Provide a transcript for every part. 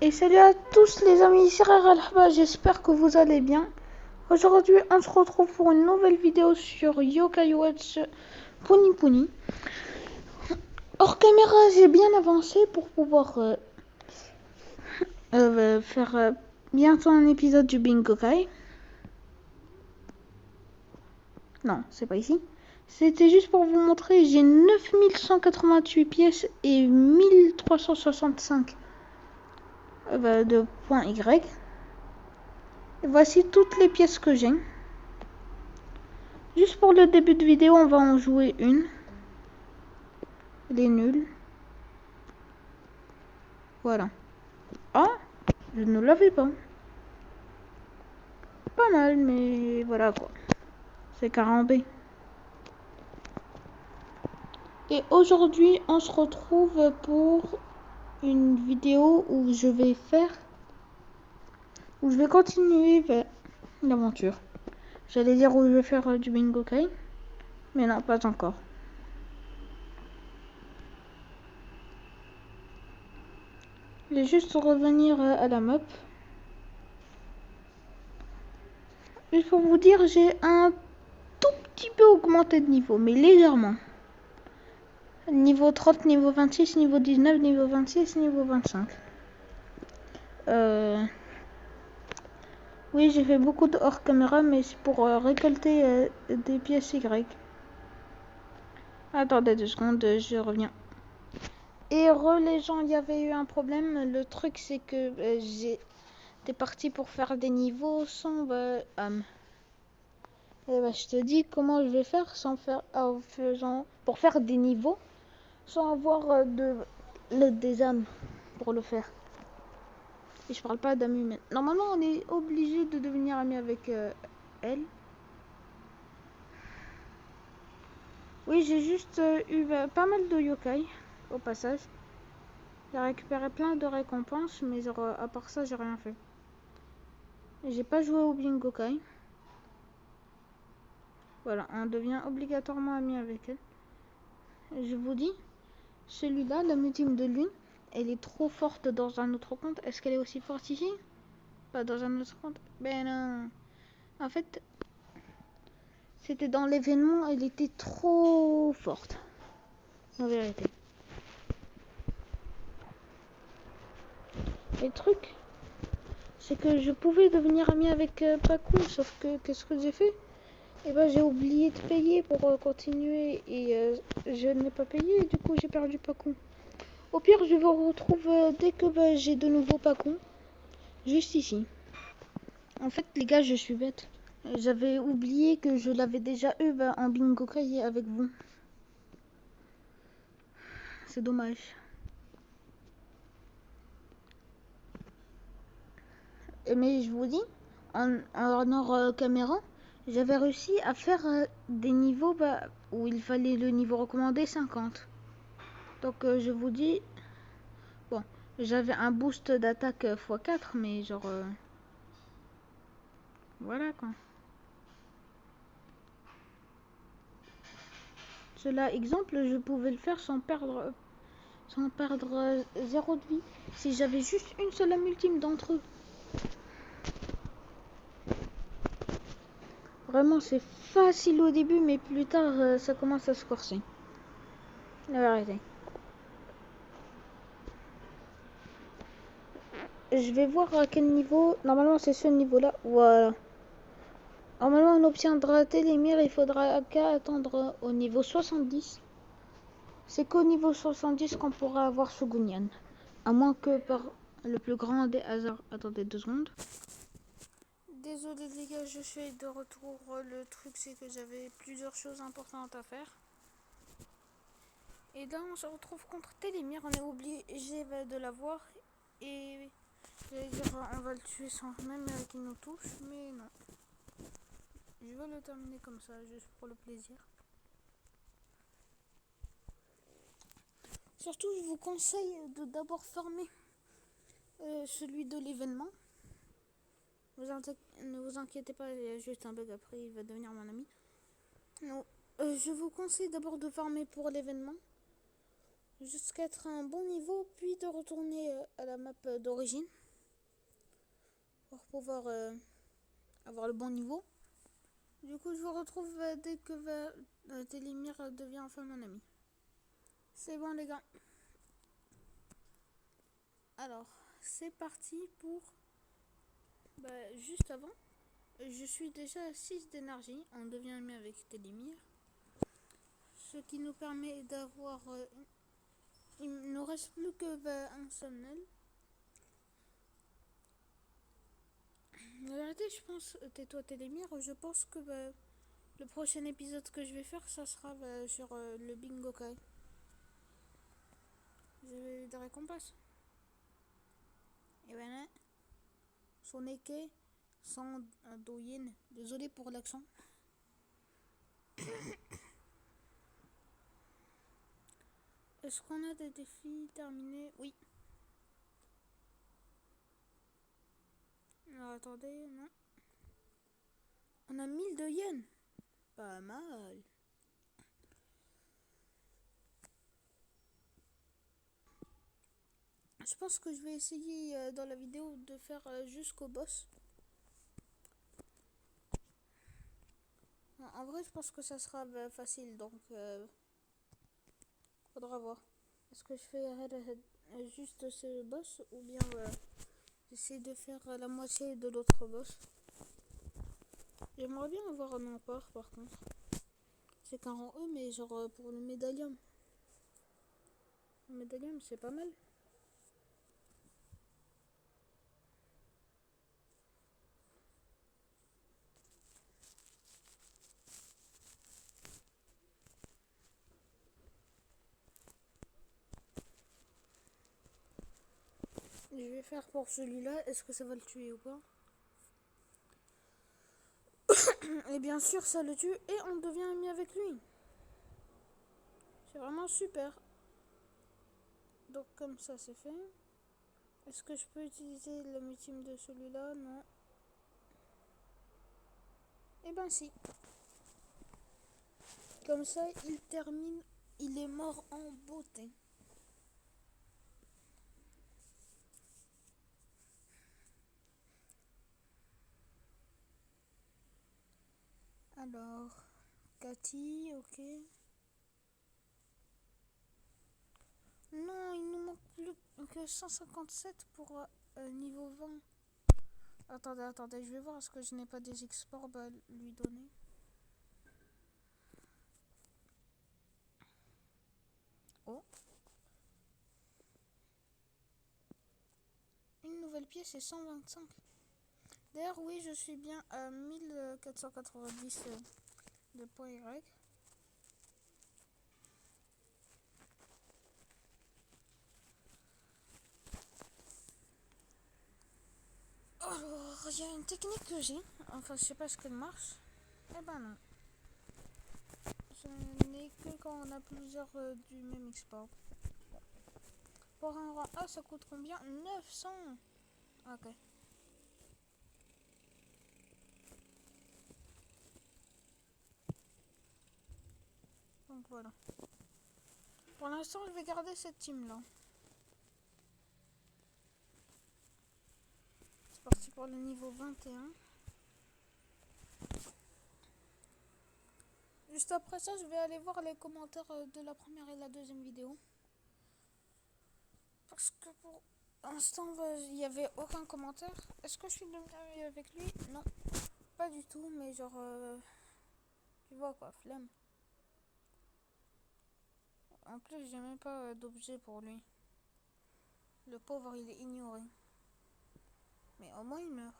Et salut à tous les amis, c'est Raralhba, j'espère que vous allez bien. Aujourd'hui, on se retrouve pour une nouvelle vidéo sur Yokai Watch Puni Puni. Hors caméra, j'ai bien avancé pour pouvoir faire bientôt un épisode du Bingokai. Non, c'est pas ici. C'était juste pour vous montrer, j'ai 9188 pièces et 1365 de points Y. Et voici toutes les pièces que j'ai. Juste pour le début de vidéo, on va en jouer une. Elle est nulle. Voilà. Ah, je ne l'avais pas. Pas mal, mais voilà quoi. C'est 40 B. Et aujourd'hui, on se retrouve pour une vidéo où je vais continuer vers l'aventure. J'allais dire où je vais faire du Bingokai, mais non, pas encore. Je vais juste revenir à la map. Juste pour vous dire, j'ai un tout petit peu augmenté de niveau, mais légèrement. Niveau 30, niveau 26, niveau 19, niveau 26, niveau 25. Oui, j'ai fait beaucoup de hors caméra, mais c'est pour récolter des pièces Y. Attendez 2 secondes, je reviens. Et les gens, il y avait eu un problème. Le truc, c'est que j'étais parti pour faire des niveaux sans âme. Et je te dis comment je vais faire pour faire des niveaux sans avoir des âmes pour le faire. Et je parle pas d'âme humaine. Normalement, on est obligé de devenir ami avec elle. Oui, j'ai juste eu pas mal de yokai au passage. J'ai récupéré plein de récompenses, mais genre, à part ça, j'ai rien fait. J'ai pas joué au Bingokai. Voilà, on devient obligatoirement ami avec elle. Je vous dis, celui-là, la multime de lune, elle est trop forte dans un autre compte. Est-ce qu'elle est aussi forte ici? Pas dans un autre compte? Ben non. En fait, c'était dans l'événement, elle était trop forte. En vérité. Et le truc, c'est que je pouvais devenir ami avec Paku, sauf que qu'est-ce que j'ai fait? Et j'ai oublié de payer pour continuer et je n'ai pas payé et du coup j'ai perdu Paku. Au pire, je vous retrouve dès que j'ai de nouveau Paku, juste ici. En fait, les gars, je suis bête. J'avais oublié que je l'avais déjà eu en Bingokai avec vous. C'est dommage. Mais je vous dis, en hors caméra, j'avais réussi à faire des niveaux où il fallait le niveau recommandé 50. Donc je vous dis, bon, j'avais un boost d'attaque x4, mais genre, voilà quoi. Cela, exemple, je pouvais le faire sans perdre 0 de vie. Si j'avais juste une seule âme ultime d'entre eux. Vraiment, c'est facile au début, mais plus tard, ça commence à se corser. La vérité. Je vais voir à quel niveau. Normalement, c'est ce niveau-là. Voilà. Normalement, on obtiendra Télémire. Il faudra qu'à attendre au niveau 70. C'est qu'au niveau 70 qu'on pourra avoir Shogunyan. À moins que par le plus grand des hasards. Attendez 2 secondes. Désolé les gars, je suis de retour. Le truc, c'est que j'avais plusieurs choses importantes à faire. Et là, on se retrouve contre Télémire. On est obligé de l'avoir. Et j'allais dire, on va le tuer sans même qu'il nous touche. Mais non. Je vais le terminer comme ça, juste pour le plaisir. Surtout, je vous conseille de d'abord farmer celui de l'événement. Ne vous inquiétez pas, il y a juste un bug après, il va devenir mon ami. Non, je vous conseille d'abord de farmer pour l'événement. jusqu'à être à un bon niveau, puis de retourner à la map d'origine pour pouvoir avoir le bon niveau. Du coup, je vous retrouve dès que Télémire devient enfin mon ami. C'est bon, les gars. Alors, c'est parti pour... juste avant, je suis déjà à 6 d'énergie. On devient ami avec Télémire. Ce qui nous permet d'avoir... il ne nous reste plus que un somnel. La vérité, je pense, tais-toi Télémire, je pense que le prochain épisode que je vais faire, ça sera sur le Bingo Kai. J'ai des récompenses. Et voilà. Son équé, sans douyin. Désolé pour l'accent. Est-ce qu'on a des défis terminés? Oui. Alors, attendez, non. On a 1000 de yens. Pas mal. Je pense que je vais essayer dans la vidéo de faire jusqu'au boss. En vrai, je pense que ça sera facile, donc faudra voir. Est-ce que je fais juste ce boss ou bien j'essaie de faire la moitié de l'autre boss? J'aimerais bien avoir un empire par contre. C'est qu'un rang E, mais genre pour le médaillon. Le médaillon, c'est pas mal. Je vais faire pour celui-là. Est-ce que ça va le tuer ou pas? Et bien sûr, ça le tue et on devient ami avec lui. C'est vraiment super. Donc comme ça, c'est fait. Est-ce que je peux utiliser le multime de celui-là? Non. Eh ben si. Comme ça, il termine. Il est mort en beauté. Alors, Cathy, ok. Non, il nous manque plus que 157 pour niveau 20. Attendez, je vais voir est-ce que je n'ai pas des exports à lui donner. Oh. Une nouvelle pièce et 125. D'ailleurs, oui, je suis bien à 1490 de points Y. Alors, il y a une technique que j'ai. Enfin, je sais pas ce qu'elle marche. Eh ben non. Ce n'est que quand on a plusieurs du même export. Bon. Pour un rang A, ça coûte combien? 900. Ok. Donc voilà. Pour l'instant, je vais garder cette team-là. C'est parti pour le niveau 21. Juste après ça, je vais aller voir les commentaires de la première et la deuxième vidéo. Parce que pour l'instant, il n'y avait aucun commentaire. Est-ce que je suis devenu avec lui? Non, pas du tout, mais genre, tu vois quoi, flemme. En plus, j'ai même pas d'objet pour lui. Le pauvre, il est ignoré. Mais au moins, il meurt.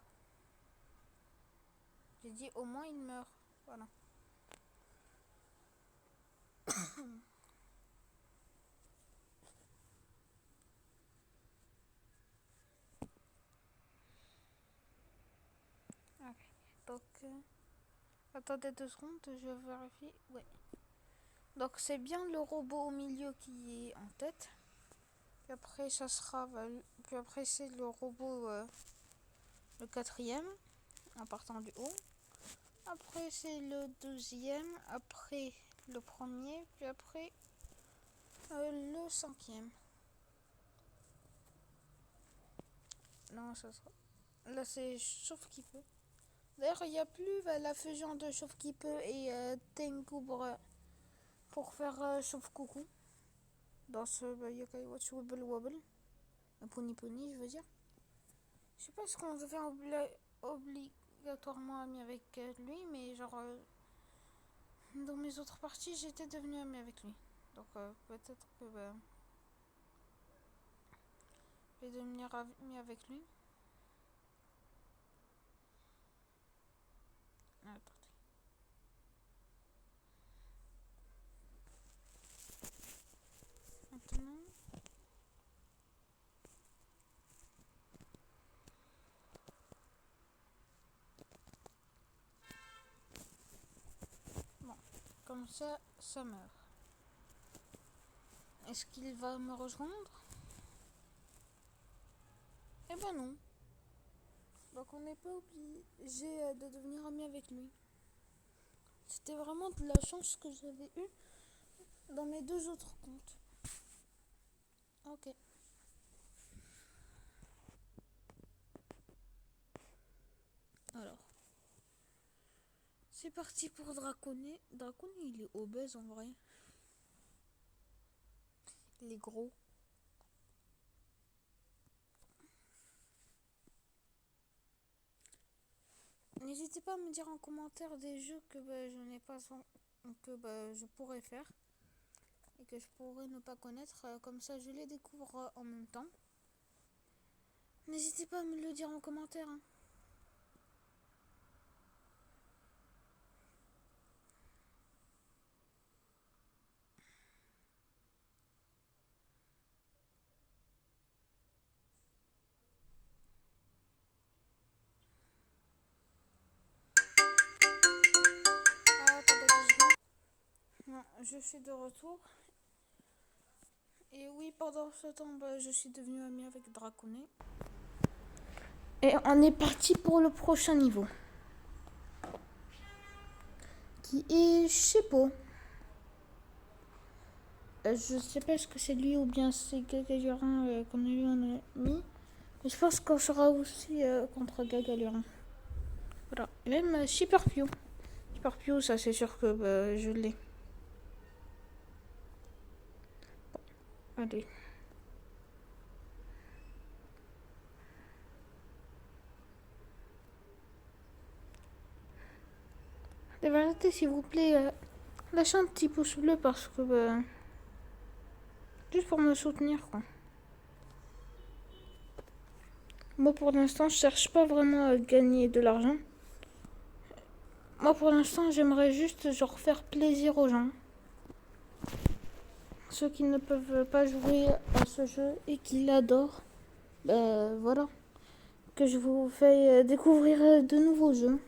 J'ai dit au moins, il meurt. Voilà. Ok. Donc, attendez 2 secondes, je vérifie. Ouais. Donc, c'est bien le robot au milieu qui est en tête. Puis après, ça sera. Puis après, c'est le robot, le quatrième, en partant du haut. Après, c'est le deuxième. Après, le premier. Puis après, Le cinquième. Non, ça sera... Là, c'est Chauffe qui peut. D'ailleurs, il n'y a plus la fusion de Chauffe qui peut et Tengu pour faire Chauffe coucou. Dans ce Yokai Watch Wobble Wobble. Pony Pony, je veux dire. Je sais pas ce qu'on devient obligatoirement ami avec lui, mais genre... dans mes autres parties, j'étais devenue ami avec lui. Donc peut-être que je vais devenir ami avec lui. Attendez. Maintenant. Bon, comme ça, ça meurt. Est-ce qu'il va me rejoindre? Eh ben non. Donc on n'est pas obligé de devenir ami avec lui. C'était vraiment de la chance que j'avais eue dans mes deux autres comptes. Ok. Alors. C'est parti pour Draconé. Draconé, il est obèse en vrai. Il est gros. N'hésitez pas à me dire en commentaire des jeux que je n'ai pas que je pourrais faire et que je pourrais ne pas connaître, comme ça je les découvre en même temps. N'hésitez pas à me le dire en commentaire. Hein. Attendez 2 secondes. Non, je suis de retour. Et oui, pendant ce temps, je suis devenue amie avec Draconé. Et on est parti pour le prochain niveau. Qui est Shippo. Je sais pas ce que c'est lui ou bien c'est Gagalurin qu'on a eu en ami. Mais je pense qu'on sera aussi contre Gagalurin. Voilà. Et même Shipperpew. Shipperpew, ça c'est sûr que je l'ai. Bon, allez. De vérité, s'il vous plaît, lâchez un petit pouce bleu parce que... juste pour me soutenir, quoi. Moi, pour l'instant, je cherche pas vraiment à gagner de l'argent. Moi, pour l'instant, j'aimerais juste genre faire plaisir aux gens. Ceux qui ne peuvent pas jouer à ce jeu et qui l'adorent. Voilà. Que je vous fais découvrir de nouveaux jeux.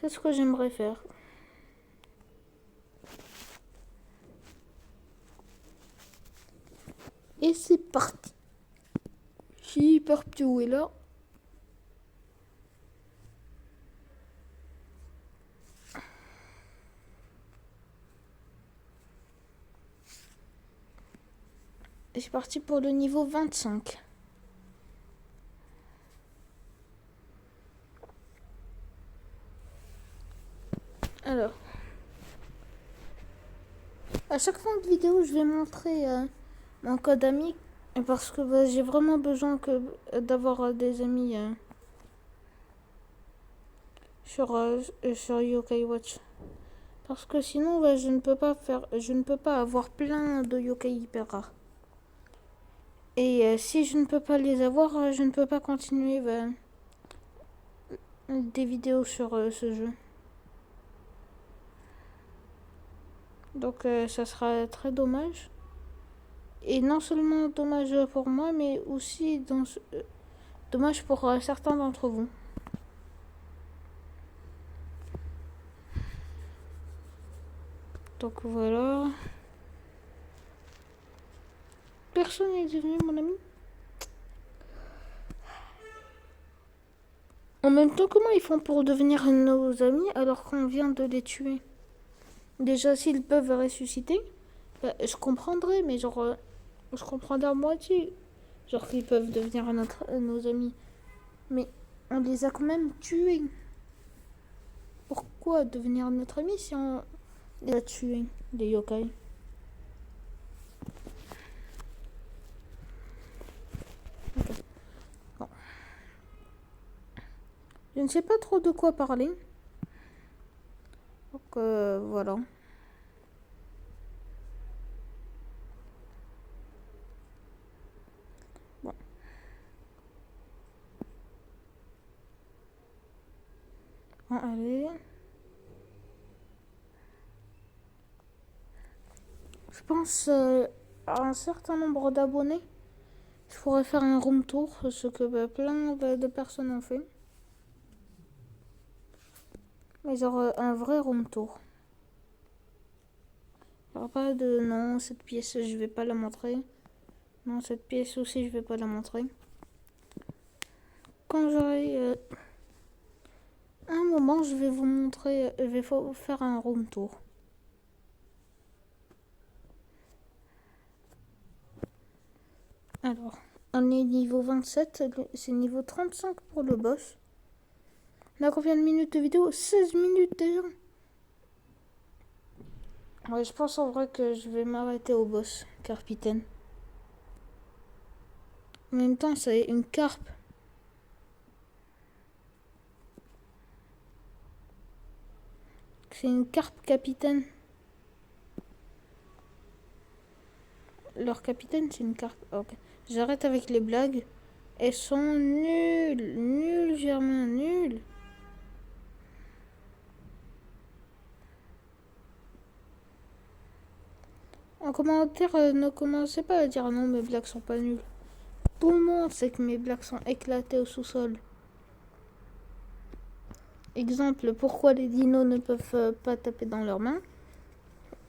C'est ce que j'aimerais faire. Et c'est parti. Shipperpew est là. Et c'est parti pour le niveau 25. Alors. À chaque fin de vidéo, je vais montrer mon code ami. Parce que j'ai vraiment besoin d'avoir des amis sur Yokai Watch. Parce que sinon, je ne peux pas avoir plein de yokai hyper rares. Et si je ne peux pas les avoir, je ne peux pas continuer des vidéos sur ce jeu. Donc ça sera très dommage. Et non seulement dommage pour moi, mais aussi dommage pour certains d'entre vous. Donc voilà. Personne n'est devenu mon ami. En même temps, comment ils font pour devenir nos amis alors qu'on vient de les tuer? Déjà, s'ils peuvent ressusciter, Bah, je comprendrais, mais genre, je comprendrais à moitié. Genre qu'ils peuvent devenir nos amis. Mais on les a quand même tués. Pourquoi devenir notre ami si on les a tués, les yokai? Ok. Bon. Je ne sais pas trop de quoi parler. Donc voilà. Bon. Bon, allez. Je pense à un certain nombre d'abonnés. Je pourrais faire un room tour, ce que plein de personnes ont fait. Mais genre un vrai room tour. Il n'y aura pas de non, cette pièce je vais pas la montrer. Non, cette pièce aussi je vais pas la montrer. Quand j'aurai un moment, je vais vous montrer, je vais vous faire un room tour. Alors, on est niveau 27, c'est niveau 35 pour le boss. On a combien de minutes de vidéo? 16 minutes déjà. Ouais, je pense en vrai que je vais m'arrêter au boss, Carpitaine. En même temps, c'est une carpe. C'est une carpe capitaine. Leur capitaine, c'est une carpe. Ok. J'arrête avec les blagues. Elles sont nulles. Nulles, Germain, nulles. En commentaire, ne commencez pas à dire non, mes blagues sont pas nulles. Tout le monde sait que mes blagues sont éclatées au sous-sol. Exemple, pourquoi les dinos ne peuvent pas taper dans leurs mains.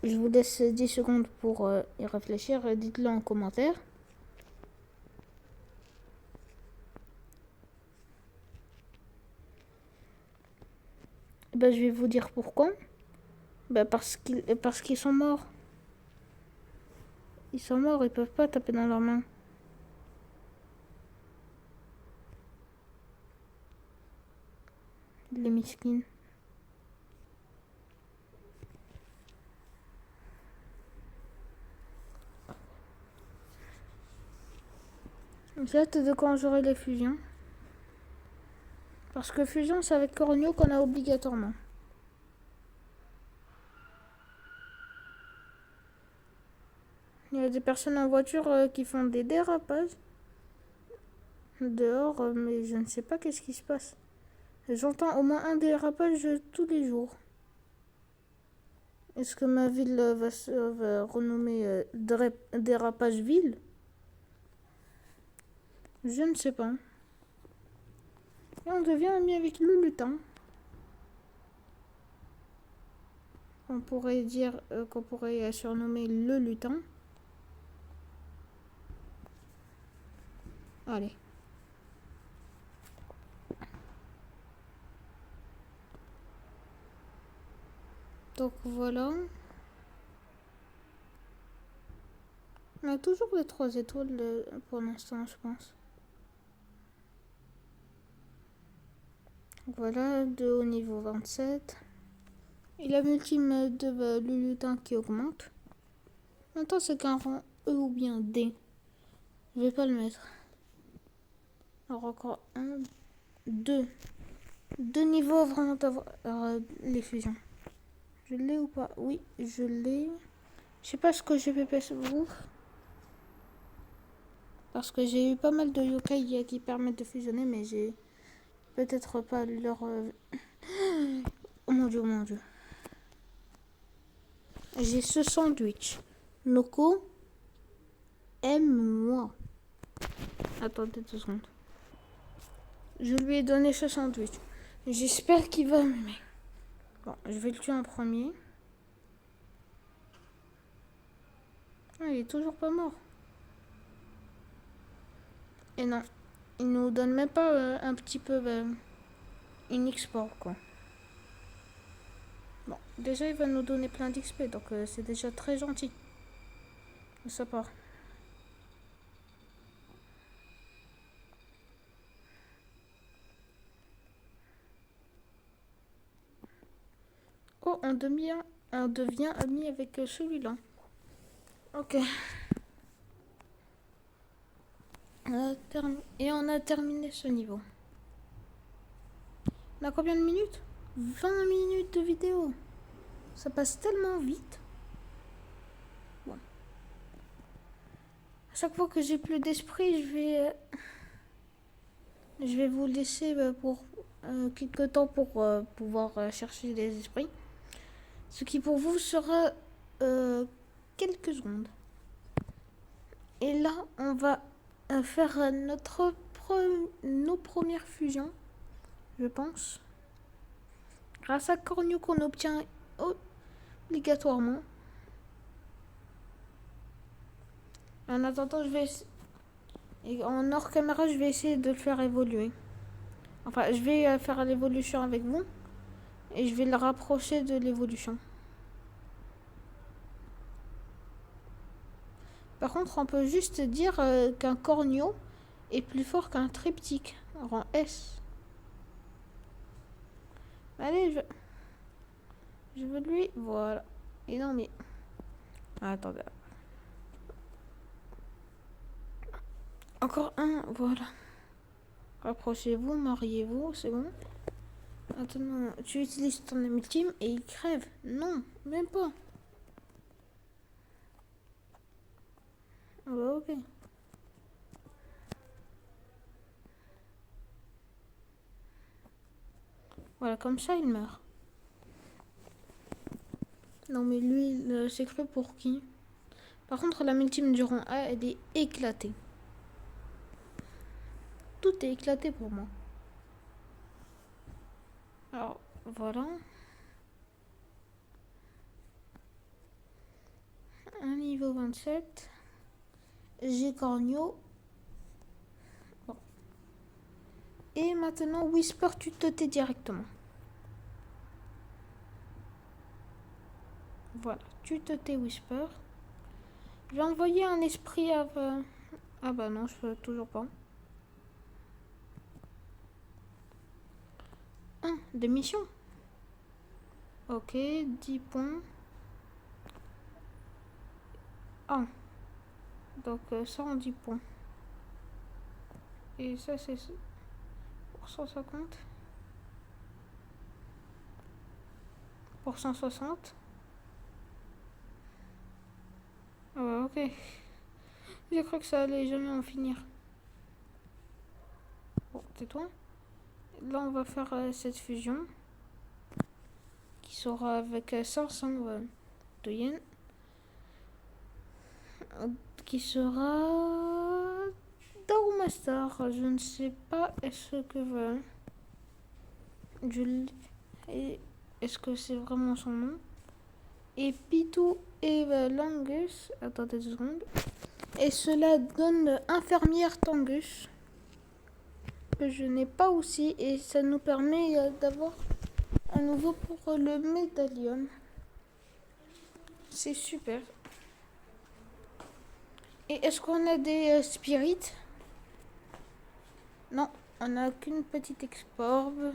Je vous laisse 10 secondes pour y réfléchir. Dites-le en commentaire. Ben, je vais vous dire pourquoi. Ben, parce qu'ils sont morts. Ils sont morts, ils peuvent pas taper dans leurs mains. Les miskins. J'ai hâte de quand j'aurai les fusions. Parce que fusion, c'est avec Cornio qu'on a obligatoirement. Il y a des personnes en voiture qui font des dérapages dehors, mais je ne sais pas qu'est-ce qui se passe. J'entends au moins un dérapage tous les jours. Est-ce que ma ville va se renommer Dérapage Ville? Je ne sais pas. Et on devient ami avec le lutin. On pourrait dire qu'on pourrait surnommer le lutin. Allez. Donc voilà. On a toujours les 3 étoiles pour l'instant, je pense. Voilà, 2 au niveau 27. Et la multime de le lutin qui augmente. Maintenant, c'est qu'un rang E ou bien D. Je vais pas le mettre. Alors encore 1, 2. 2 niveaux vraiment d'avoir les fusions. Je l'ai ou pas? Oui, je l'ai. Je sais pas ce que je vais passer vous. Parce que j'ai eu pas mal de yokai qui permettent de fusionner, mais j'ai peut-être pas leur... Oh mon dieu, mon dieu. J'ai ce sandwich. Noko aime-moi. Attendez 2 secondes. Je lui ai donné ce sandwich. J'espère qu'il va m'aimer. Bon, je vais le tuer en premier. Ah, il est toujours pas mort. Et non, il nous donne même pas un petit peu une export quoi. Bon, déjà il va nous donner plein d'XP, donc c'est déjà très gentil. Ça part. Oh, on devient ami avec celui-là. Ok. Et on a terminé ce niveau. On a combien de minutes? 20 minutes de vidéo. Ça passe tellement vite. Bon. À chaque fois que j'ai plus d'esprit, je vais vous laisser pour quelques temps pour pouvoir chercher des esprits. Ce qui pour vous sera quelques secondes. Et là, on va faire nos premières fusions, je pense. Grâce à Cornu qu'on obtient obligatoirement. En attendant, en hors caméra, je vais essayer de le faire évoluer. Enfin, je vais faire l'évolution avec vous. Et je vais le rapprocher de l'évolution. Par contre, on peut juste dire qu'un cornio est plus fort qu'un triptyque, rang S. Allez, je veux lui. Voilà. Et non, mais. Attendez. Encore un, voilà. Rapprochez-vous, mariez-vous, c'est bon. Maintenant, tu utilises ton ultime et il crève. Non, même pas. Ah bah ok. Voilà, comme ça il meurt. Non mais lui, il s'est cru pour qui? Par contre, la multime du rang A, elle est éclatée. Tout est éclaté pour moi. Alors, voilà. Un niveau 27. J'ai Cornio. Bon. Et maintenant, Whisper, tu te tais directement. Voilà, tu te tais, Whisper. Je vais envoyer un esprit à... Ah bah non, je peux toujours pas. Des missions. Ok, 10 points. Ah. Donc 110 points. Et ça c'est pour 150. Pour 160. Ah ouais, ok. J'ai cru que ça allait jamais en finir. Bon, tais-toi. Là on va faire cette fusion. Qui sera avec 500 de yens. Qui sera Darkmaster. Je ne sais pas est-ce que est-ce que c'est vraiment son nom? Et Pitou et Langus. Attendez 2 secondes. Et cela donne infirmière Tangus. Que je n'ai pas aussi. Et ça nous permet d'avoir un nouveau pour le médaillon. C'est super. Et est-ce qu'on a des spirits? Non, on n'a qu'une petite exporbe.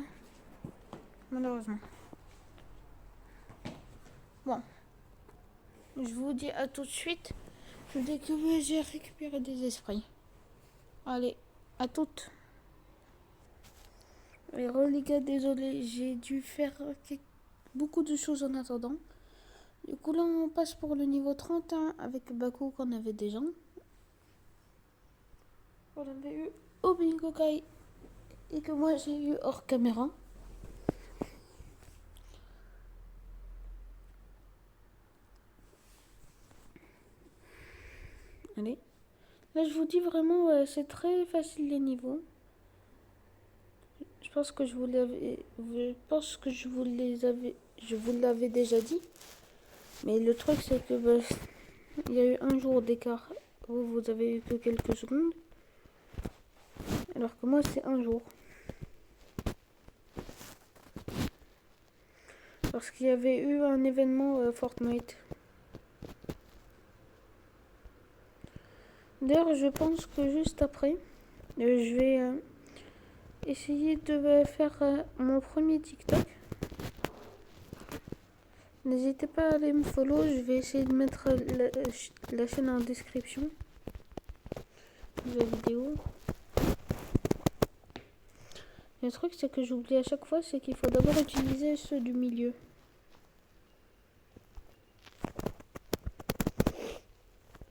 Malheureusement. Bon. Je vous dis à tout de suite. Dès que j'ai récupéré des esprits. Allez, à toutes. Et les gars, désolé, j'ai dû faire beaucoup de choses en attendant. Du coup, là, on passe pour le niveau 31 avec Baku qu'on avait déjà. On avait eu au Bingo Kai et que moi j'ai eu hors caméra. Allez. Là, je vous dis vraiment, c'est très facile les niveaux. Je pense que je vous l'avais déjà dit. Mais le truc, c'est que il y a eu un jour d'écart. Vous avez eu que quelques secondes. Alors que moi, c'est un jour. Parce qu'il y avait eu un événement Fortnite. D'ailleurs, je pense que juste après, je vais essayer de faire mon premier TikTok. N'hésitez pas à aller me follow, je vais essayer de mettre la chaîne en description de la vidéo. Le truc c'est que j'oublie à chaque fois, c'est qu'il faut d'abord utiliser ceux du milieu.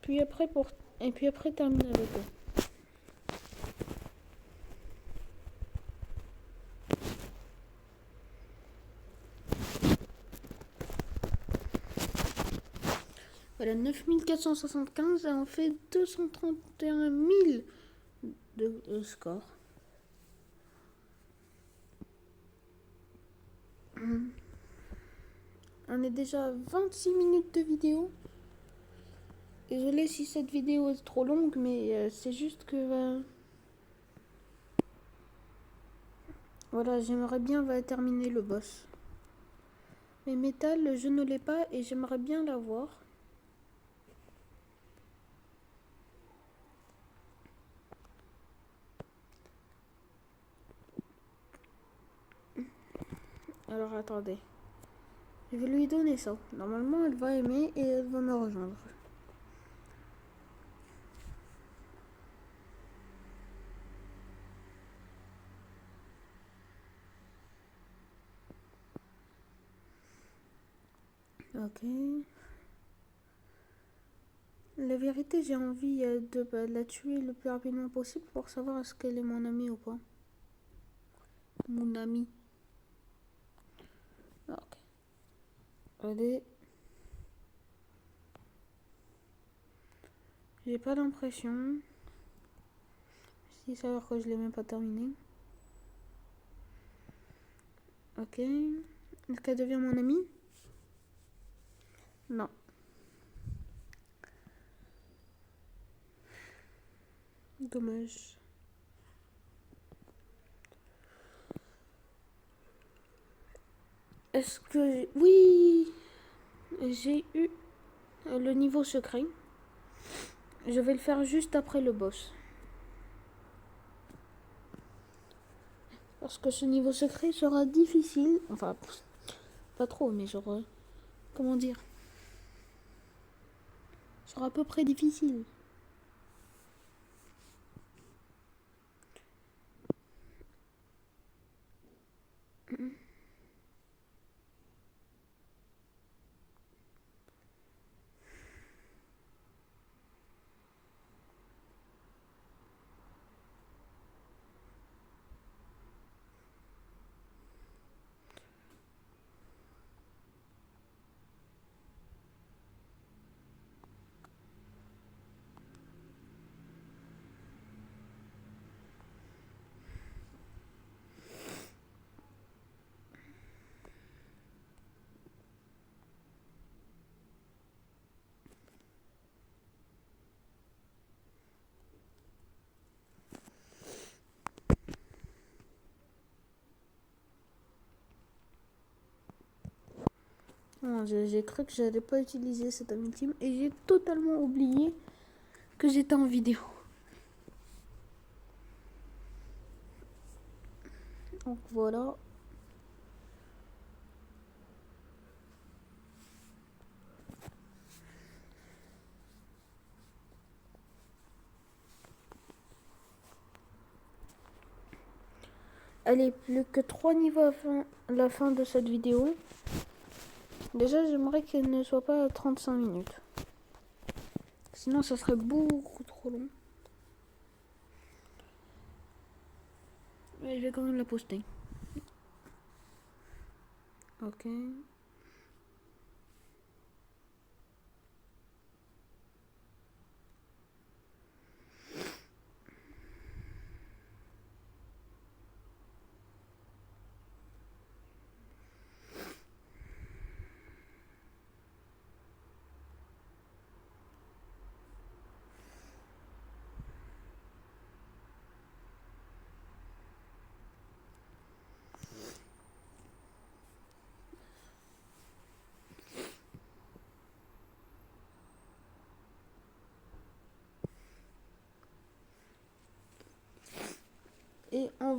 Puis après terminer avec eux. Voilà, 9475 et on fait 231 000 de score. On est déjà à 26 minutes de vidéo. Désolée si cette vidéo est trop longue, mais c'est juste que... voilà, j'aimerais bien terminer le boss. Mais métal, je ne l'ai pas et j'aimerais bien l'avoir. Alors attendez. Je vais lui donner ça. Normalement, elle va aimer et elle va me rejoindre. Ok. La vérité, j'ai envie de la tuer le plus rapidement possible pour savoir est-ce qu'elle est mon amie ou pas. Mon amie. Ok. Allez. J'ai pas l'impression. Si ça veut dire que je l'ai même pas terminé. Ok. Est-ce qu'elle devient mon amie? Non. Dommage. Est-ce que... Oui, j'ai eu le niveau secret. Je vais le faire juste après le boss. Parce que ce niveau secret sera difficile. Enfin, pas trop, mais genre... comment dire? Sera à peu près difficile. Non, j'ai cru que j'allais pas utiliser cette amitié et j'ai totalement oublié que j'étais en vidéo. Donc voilà. Allez, plus que 3 niveaux à la fin de cette vidéo. Déjà, j'aimerais qu'elle ne soit pas à 35 minutes. Sinon, ça serait beaucoup trop long. Mais je vais quand même la poster. Ok.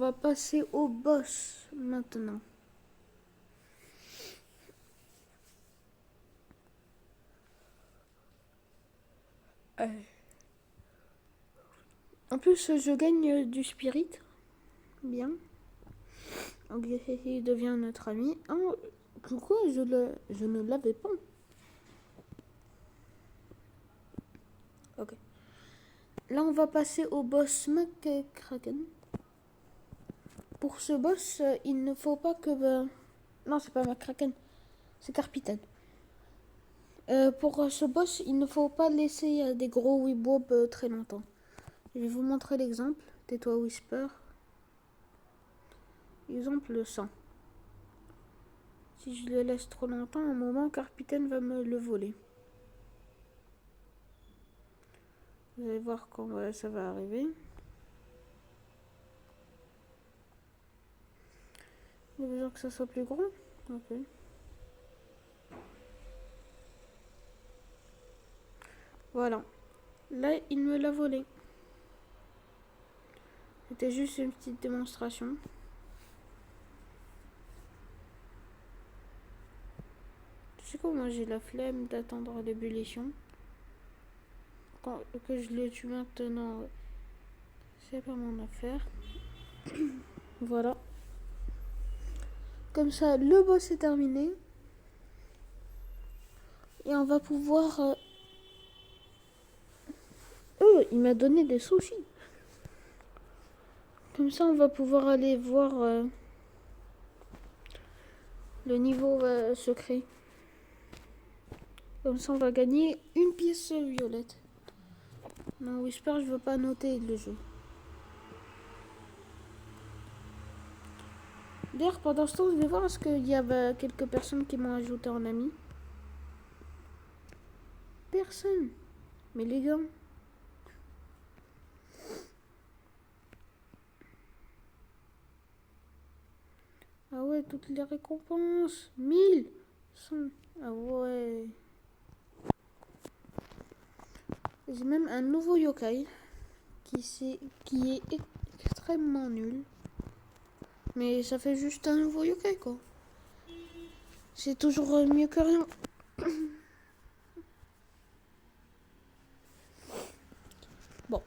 va passer au boss maintenant. En plus, je gagne du spirit. Bien. Donc, il devient notre ami. Oh, pourquoi je ne l'avais pas? Ok. Là, on va passer au boss McCracken. Pour ce boss, il ne faut pas que... Non, c'est pas McCracken. C'est Carpitaine. Pour ce boss, il ne faut pas laisser des gros Weebobs très longtemps. Je vais vous montrer l'exemple. Tais-toi Whisper. Exemple 100. Si je le laisse trop longtemps, à un moment, Carpitaine va me le voler. Vous allez voir quand ça va arriver. Il y a besoin que ça soit plus gros. Ok. Voilà. Là, il me l'a volé. C'était juste une petite démonstration. Tu sais quoi, moi j'ai la flemme d'attendre l'ébullition. Que je le tue maintenant, c'est pas mon affaire. Voilà. Comme ça, le boss est terminé. Et on va pouvoir... il m'a donné des sushis. Comme ça, on va pouvoir aller voir le niveau secret. Comme ça, on va gagner une pièce violette. Non, Whisper, je veux pas noter le jeu. D'ailleurs, pendant ce temps, je vais voir est-ce qu'il y a quelques personnes qui m'ont ajouté en ami. Personne. Mais les gars... Ah ouais, toutes les récompenses. 1100. Ah ouais. J'ai même un nouveau yokai qui est extrêmement nul. Mais ça fait juste un nouveau yokai, quoi. C'est toujours mieux que rien. Bon.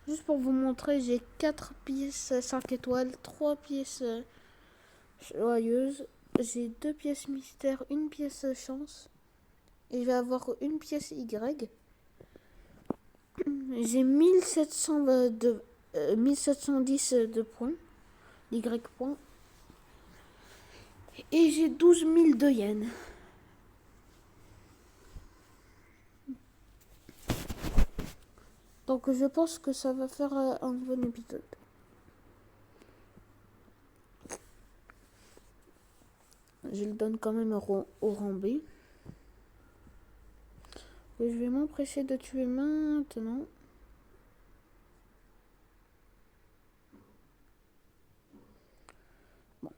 Juste pour vous montrer, j'ai 4 pièces 5 étoiles, 3 pièces joyeuses. J'ai 2 pièces mystère, une pièce chance. Et je vais avoir une pièce Y. J'ai 1710 de points. Y points. Et j'ai 12 000 de yens. Donc je pense que ça va faire un bon épisode. Je le donne quand même au rang B. Et je vais m'empresser de tuer maintenant. Bon.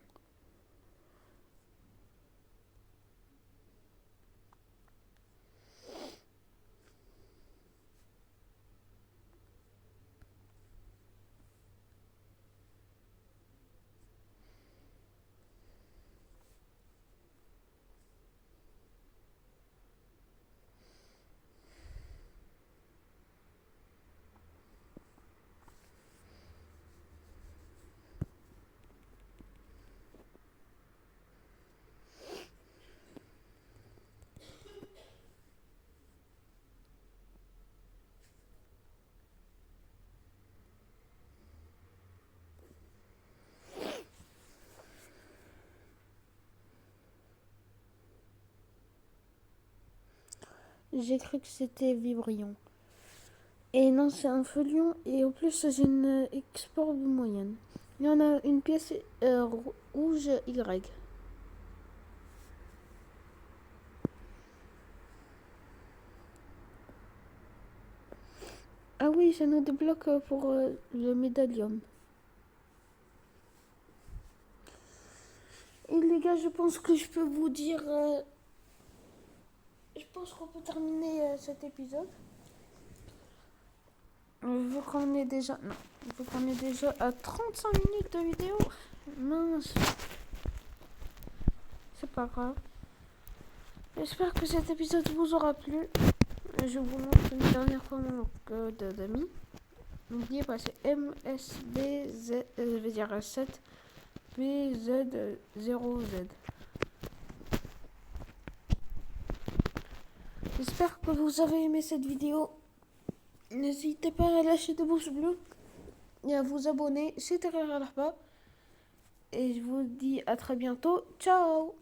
J'ai cru que c'était Vibrion. Et non, c'est un feuillon. Et en plus, j'ai une export moyenne. Il y en a une pièce rouge Y. Ah oui, ça nous débloque pour le médaillum. Et les gars, je pense que je peux vous dire... je pense qu'on peut terminer cet épisode. Vu qu'on est déjà... Non. Vu qu'on est déjà à 35 minutes de vidéo. Mince. C'est pas grave. J'espère que cet épisode vous aura plu. Je vous montre une dernière fois mon code d'amis. N'oubliez pas, c'est MSBZ, je vais dire 7 BZ0Z. J'espère que vous avez aimé cette vidéo. N'hésitez pas à lâcher des pouces bleus et à vous abonner. C'est derrière là-bas. Et je vous dis à très bientôt. Ciao!